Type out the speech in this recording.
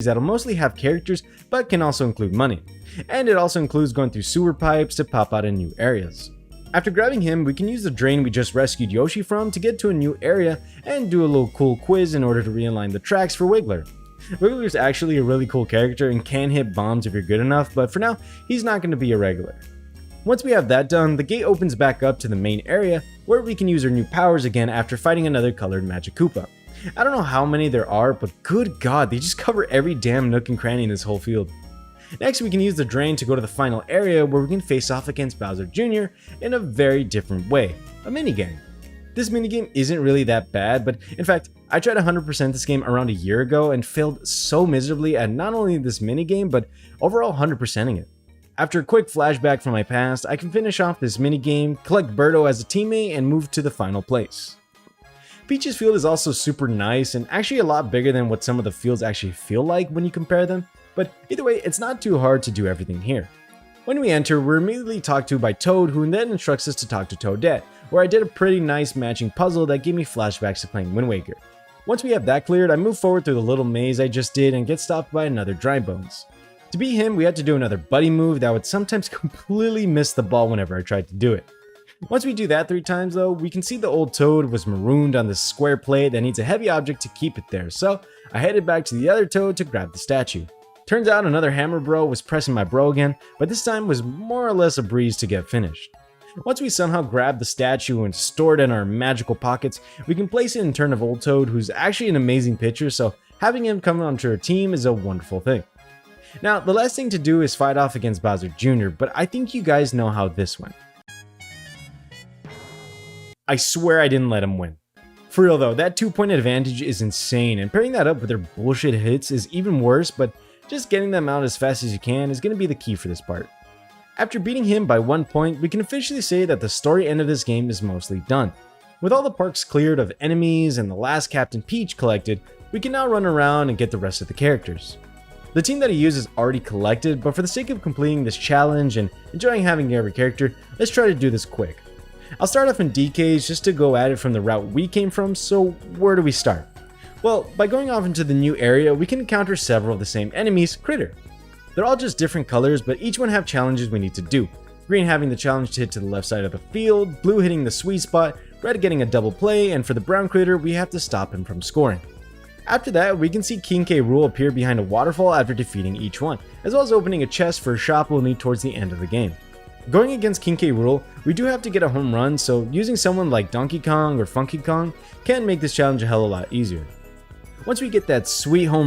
that'll mostly have characters but can also include money. And it also includes going through sewer pipes to pop out in new areas. After grabbing him, we can use the drain we just rescued Yoshi from to get to a new area and do a little cool quiz in order to realign the tracks for Wiggler. Wiggler's actually a really cool character and can hit bombs if you're good enough, but for now, he's not going to be a regular. Once we have that done, the gate opens back up to the main area where we can use our new powers again after fighting another colored Magic Koopa. I don't know how many there are, but good god, they just cover every damn nook and cranny in this whole field. Next, we can use the drain to go to the final area where we can face off against Bowser Jr. in a very different way, a minigame. This minigame isn't really that bad, but in fact, I tried 100% this game around a year ago and failed so miserably at not only this minigame, but overall 100%ing it. After a quick flashback from my past, I can finish off this minigame, collect Birdo as a teammate, and move to the final place. Peach's field is also super nice and actually a lot bigger than what some of the fields actually feel like when you compare them. But either way, it's not too hard to do everything here. When we enter, we're immediately talked to by Toad, who then instructs us to talk to Toadette, where I did a pretty nice matching puzzle that gave me flashbacks to playing Wind Waker. Once we have that cleared, I move forward through the little maze I just did and get stopped by another Dry Bones. To beat him, we had to do another buddy move that would sometimes completely miss the ball whenever I tried to do it. Once we do that 3 times though, we can see the old Toad was marooned on this square plate that needs a heavy object to keep it there, so I headed back to the other Toad to grab the statue. Turns out another Hammer Bro was pressing my bro again, but this time was more or less a breeze to get finished. Once we somehow grab the statue and store it in our magical pockets, we can place it in turn of Old Toad, who's actually an amazing pitcher, so having him come onto our team is a wonderful thing. Now, the last thing to do is fight off against Bowser Jr., but I think you guys know how this went. I swear I didn't let him win. For real though, that 2-point advantage is insane, and pairing that up with their bullshit hits is even worse, but just getting them out as fast as you can is going to be the key for this part. After beating him by 1 point, we can officially say that the story end of this game is mostly done. With all the parks cleared of enemies and the last Captain Peach collected, we can now run around and get the rest of the characters. The team that I use is already collected, but for the sake of completing this challenge and enjoying having every character, let's try to do this quick. I'll start off in DK's just to go at it from the route we came from, so where do we start? Well, by going off into the new area, we can encounter several of the same enemies, Critter. They're all just different colors, but each one have challenges we need to do. Green having the challenge to hit to the left side of the field, blue hitting the sweet spot, red getting a double play, and for the brown critter, we have to stop him from scoring. After that, we can see King K. Rool appear behind a waterfall after defeating each one, as well as opening a chest for a shop we'll need towards the end of the game. Going against King K. Rool, we do have to get a home run, so using someone like Donkey Kong or Funky Kong can make this challenge a hell of a lot easier. Once we get that sweet home run,